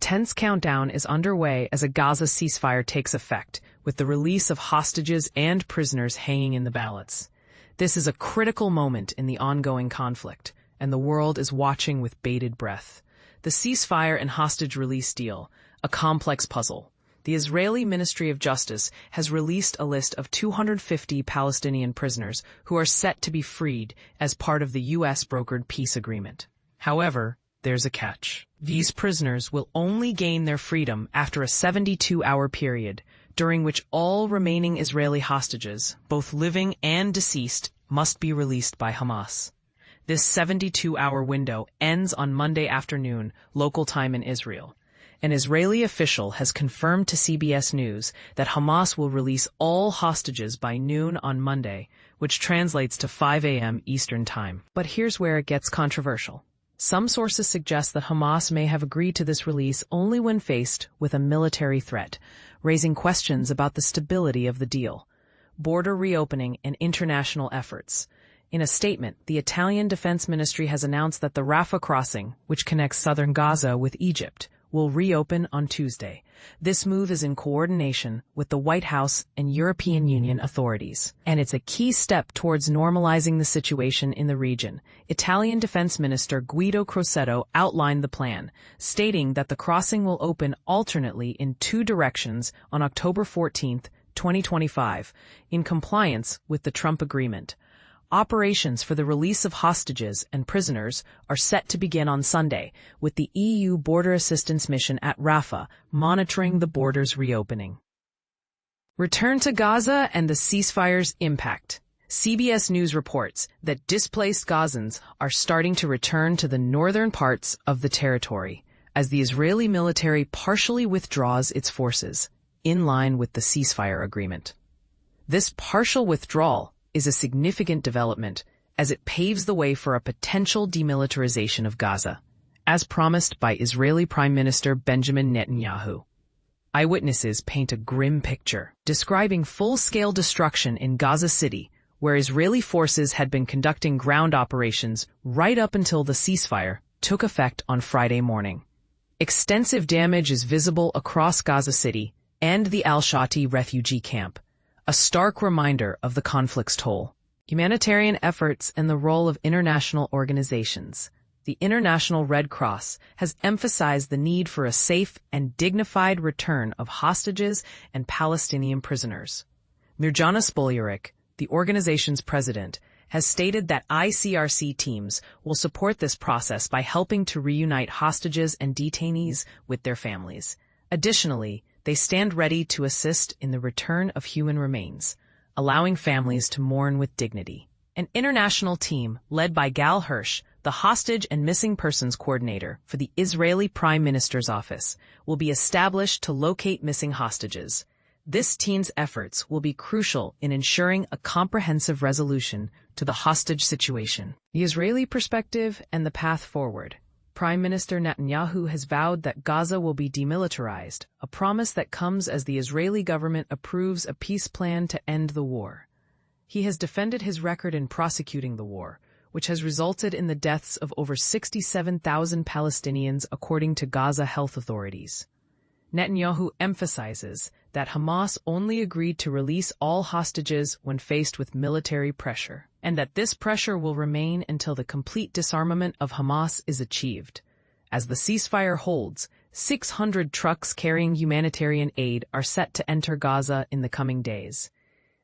tense countdown is underway as a Gaza ceasefire takes effect, with the release of hostages and prisoners hanging in the balance. This is a critical moment in the ongoing conflict, and the world is watching with bated breath. The ceasefire and hostage release deal, a complex puzzle. The Israeli Ministry of Justice has released a list of 250 Palestinian prisoners who are set to be freed as part of the U.S.-brokered peace agreement. However, there's a catch. These prisoners will only gain their freedom after a 72-hour period, during which all remaining Israeli hostages, both living and deceased, must be released by Hamas. This 72-hour window ends on Monday afternoon, local time in Israel. An Israeli official has confirmed to CBS News that Hamas will release all hostages by noon on Monday, which translates to 5 a.m. Eastern Time. But here's where it gets controversial. Some sources suggest that Hamas may have agreed to this release only when faced with a military threat, raising questions about the stability of the deal, border reopening, and international efforts. In a statement, the Italian Defense Ministry has announced that the Rafah Crossing, which connects southern Gaza with Egypt, will reopen on Tuesday. This move is in coordination with the White House and European Union authorities, and it's a key step towards normalizing the situation in the region. Italian Defense Minister Guido Crosetto outlined the plan, stating that the crossing will open alternately in two directions on October 14, 2025, in compliance with the Trump agreement. Operations for the release of hostages and prisoners are set to begin on Sunday, with the EU Border Assistance Mission at Rafah monitoring the border's reopening. Return to Gaza and the ceasefire's impact. CBS News reports that displaced Gazans are starting to return to the northern parts of the territory as the Israeli military partially withdraws its forces, in line with the ceasefire agreement. This partial withdrawal is a significant development as it paves the way for a potential demilitarization of Gaza, as promised by Israeli Prime Minister Benjamin Netanyahu. Eyewitnesses paint a grim picture, describing full-scale destruction in Gaza City, where Israeli forces had been conducting ground operations right up until the ceasefire took effect on Friday morning. Extensive damage is visible across Gaza City and the Al-Shati refugee camp, a stark reminder of the conflict's toll. Humanitarian efforts and the role of international organizations. The International Red Cross has emphasized the need for a safe and dignified return of hostages and Palestinian prisoners. Mirjana Spoljaric, the organization's president, has stated that ICRC teams will support this process by helping to reunite hostages and detainees with their families. Additionally, they stand ready to assist in the return of human remains, allowing families to mourn with dignity. An international team led by Gal Hirsch, the hostage and missing persons coordinator for the Israeli Prime Minister's office, will be established to locate missing hostages. This team's efforts will be crucial in ensuring a comprehensive resolution to the hostage situation. The Israeli perspective and the path forward. Prime Minister Netanyahu has vowed that Gaza will be demilitarized, a promise that comes as the Israeli government approves a peace plan to end the war. He has defended his record in prosecuting the war, which has resulted in the deaths of over 67,000 Palestinians according to Gaza health authorities. Netanyahu emphasizes that Hamas only agreed to release all hostages when faced with military pressure, and that this pressure will remain until the complete disarmament of Hamas is achieved. As the ceasefire holds, 600 trucks carrying humanitarian aid are set to enter Gaza in the coming days.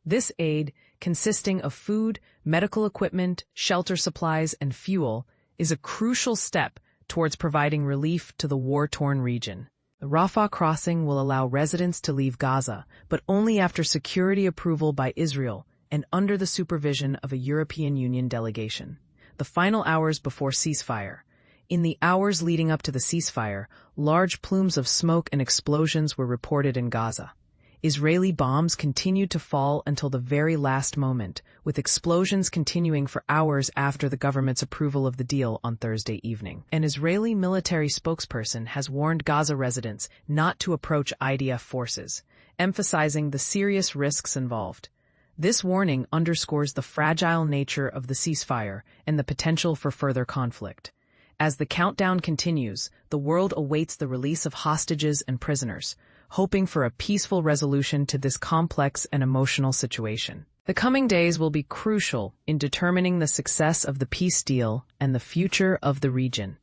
This aid, consisting of food, medical equipment, shelter supplies, and fuel, is a crucial step towards providing relief to the war-torn region. The Rafah Crossing will allow residents to leave Gaza, but only after security approval by Israel and under the supervision of a European Union delegation. The final hours before ceasefire. In the hours leading up to the ceasefire, large plumes of smoke and explosions were reported in Gaza. Israeli bombs continued to fall until the very last moment, with explosions continuing for hours after the government's approval of the deal on Thursday evening. An Israeli military spokesperson has warned Gaza residents not to approach IDF forces, emphasizing the serious risks involved. This warning underscores the fragile nature of the ceasefire and the potential for further conflict. As the countdown continues, the world awaits the release of hostages and prisoners, hoping for a peaceful resolution to this complex and emotional situation. The coming days will be crucial in determining the success of the peace deal and the future of the region.